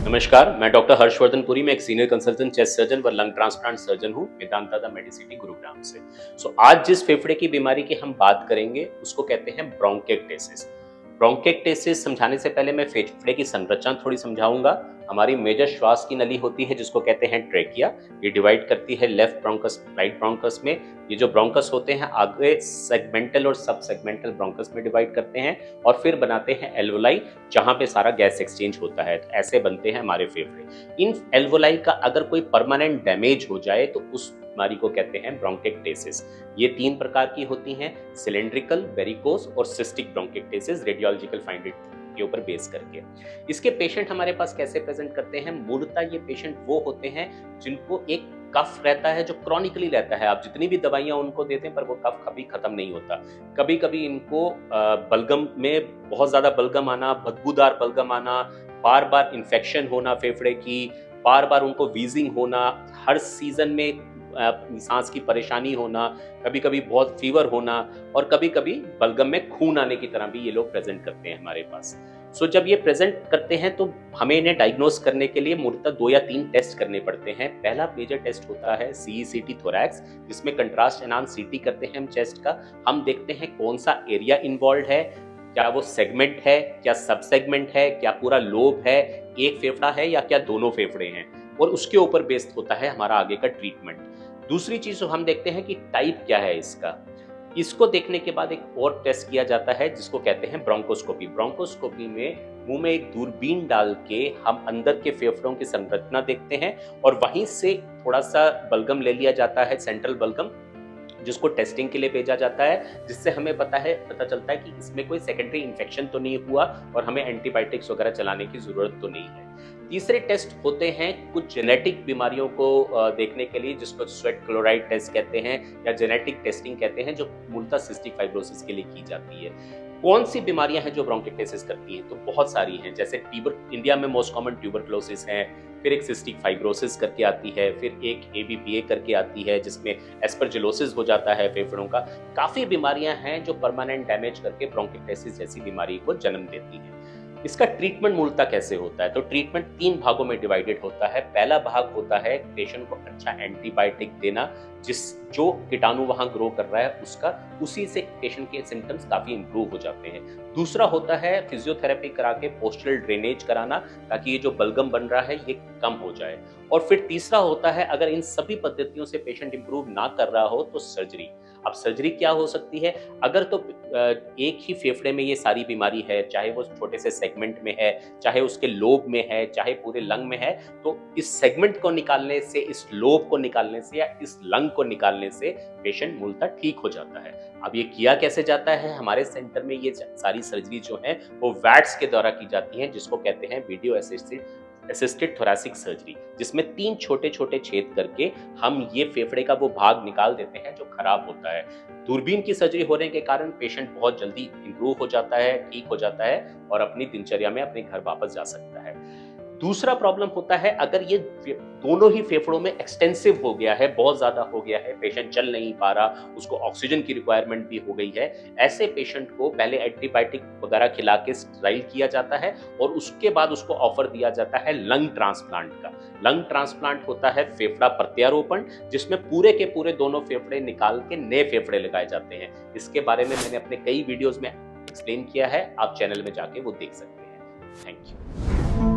नमस्कार, मैं डॉक्टर हर्षवर्धन पुरी में एक सीनियर कंसल्टेंट चेस्ट सर्जन व लंग ट्रांसप्लांट सर्जन हूँ मेदांता द मेडिसिटी गुरुग्राम से। आज जिस फेफड़े की बीमारी की हम बात करेंगे उसको कहते हैं ब्रोंकिएक्टेसिस। ब्रोंकिएक्टेसिस समझाने से पहले मैं फेफड़े की संरचना थोड़ी समझाऊंगा। हमारी मेजर श्वास की नली होती है जिसको कहते हैं ट्रेकिया। ये डिवाइड करती है लेफ्ट ब्रोंकस राइट ब्रोंकस में। ये जो ब्रोंकस होते हैं आगे सेगमेंटल और सब सेगमेंटल ब्रोंकस में डिवाइड करते हैं और फिर बनाते हैं एल्वोलाई जहां पे सारा गैस एक्सचेंज होता है। तो ऐसे बनते हैं हमारे फेफड़े। इन एल्वोलाई का अगर कोई परमानेंट डैमेज हो जाए तो उस बीमारी को कहते हैं ब्रोंकिएक्टेसिस। ये 3 प्रकार की होती हैं, सिलेंड्रिकल, वेरिकोस और सिस्टिक ब्रोंकिएक्टेसिस, रेडियोलॉजिकल फाइंडिंग के ऊपर बेस करके। इसके पेशेंट हमारे पास कैसे प्रेजेंट करते हैं? मूलतः ये पेशेंट वो होते हैं जिनको एक कफ रहता है जो क्रॉनिकली रहता है। आप जितनी भी दवाइयां उनको देते हैं पर वो कफ कभी खत्म नहीं होता। कभी कभी इनको बलगम में बहुत ज्यादा बलगम आना, बदबूदार बलगम आना, बार बार इन्फेक्शन होना फेफड़े की, बार बार उनको वीजिंग होना, हर सीजन में सांस की परेशानी होना, कभी कभी बहुत फीवर होना और कभी कभी बलगम में खून आने की तरह भी ये लोग प्रेजेंट करते हैं हमारे पास। जब ये प्रेजेंट करते हैं तो हमें इन्हें डायग्नोस करने के लिए मूलतः 2 या 3 टेस्ट करने पड़ते हैं। पहला मेजर टेस्ट होता है CECT थोरैक्स, जिसमें कंट्रास्ट एनहांस सीटी करते हैं हम चेस्ट का। हम देखते हैं कौन सा एरिया इन्वॉल्व है, क्या वो सेगमेंट है, क्या सब सेगमेंट है, क्या पूरा लोब है, एक फेफड़ा है या क्या दोनों फेफड़े हैं, और उसके ऊपर बेस्ड होता है हमारा आगे का ट्रीटमेंट। दूसरी चीज हम देखते हैं कि टाइप क्या है इसका। इसको देखने के बाद एक और टेस्ट किया जाता है जिसको कहते हैं ब्रोंकोस्कोपी। ब्रोंकोस्कोपी में मुंह में एक दूरबीन डाल के हम अंदर के फेफड़ों की संरचना देखते हैं और वहीं से थोड़ा सा बलगम ले लिया जाता है, सेंट्रल बलगम, जिसको टेस्टिंग के लिए भेजा जाता है, जिससे हमें पता चलता है कि इसमें कोई सेकेंडरी इन्फेक्शन तो नहीं हुआ और हमें एंटीबायोटिक्स वगैरह चलाने की जरूरत तो नहीं है। तीसरे टेस्ट होते हैं कुछ जेनेटिक बीमारियों को देखने के लिए, जिसको स्वेट क्लोराइड टेस्ट कहते हैं या जेनेटिक टेस्टिंग कहते हैं, जो मूलतः सिस्टिक फाइब्रोसिस के लिए की जाती है। कौन सी बीमारियां हैं जो ब्रोंकिएक्टेसिस करती हैं? तो बहुत सारी हैं, जैसे इंडिया में मोस्ट कॉमन ट्यूबरक्लोसिस है, फिर एक सिस्टिक फाइब्रोसिस करके आती है, फिर एक ABPA करके आती है जिसमें एस्परजिलोसिस हो जाता है फेफड़ों का। काफी बीमारियां हैं जो परमानेंट डैमेज करके ब्रोंकिएक्टेसिस जैसी बीमारी को जन्म देती है। इसका ट्रीटमेंट मूलतः कैसे होता है? तो ट्रीटमेंट 3 भागों में डिवाइडेड होता है। पहला भाग होता है पेशेंट को अच्छा एंटीबायोटिक देना, जो कीटाणु वहां ग्रो कर रहा है उसका, उसी से पेशेंट के सिम्टम्स काफी इंप्रूव हो जाते हैं। दूसरा होता है फिजियोथेरेपी करा के पोस्टरल ड्रेनेज कराना, ताकि ये जो बलगम बन रहा है ये कम हो जाए। और फिर तीसरा होता है, अगर इन सभी पद्धतियों से पेशेंट इंप्रूव ना कर रहा हो तो सर्जरी। अब सर्जरी क्या हो सकती है? अगर तो एक ही फेफड़े में ये सारी बीमारी है, चाहे वो छोटे से सेगमेंट में है, चाहे उसके लोब में है, चाहे पूरे लंग में है, तो इस सेगमेंट को निकालने से, इस लोब को निकालने से या इस लंग को निकालने से पेशेंट मूलतः ठीक हो जाता है। अब ये किया कैसे जाता है? हमारे सेंटर में ये सारी सर्जरी जो है वो वैट्स के द्वारा की जाती है, जिसको कहते हैं वीडियो असिस्टेड थोरैसिक सर्जरी, जिसमें 3 छोटे छोटे छेद करके हम ये फेफड़े का वो भाग निकाल देते हैं जो खराब होता है। दूरबीन की सर्जरी होने के कारण पेशेंट बहुत जल्दी इंप्रूव हो जाता है, ठीक हो जाता है और अपनी दिनचर्या में अपने घर वापस जा सकता है। दूसरा प्रॉब्लम होता है, अगर ये दोनों ही फेफड़ों में एक्सटेंसिव हो गया है, बहुत ज्यादा हो गया है, पेशेंट चल नहीं पा रहा, उसको ऑक्सीजन की रिक्वायरमेंट भी हो गई है, ऐसे पेशेंट को पहले एंटीबायोटिक वगैरह खिला के स्टराइल किया जाता है और उसके बाद उसको ऑफर दिया जाता है लंग ट्रांसप्लांट का। लंग ट्रांसप्लांट होता है फेफड़ा प्रत्यारोपण, जिसमें पूरे के पूरे दोनों फेफड़े निकाल के नए फेफड़े लगाए जाते हैं। इसके बारे में मैंने अपने कई वीडियोज में एक्सप्लेन किया है, आप चैनल में जाके वो देख सकते हैं। Thank you.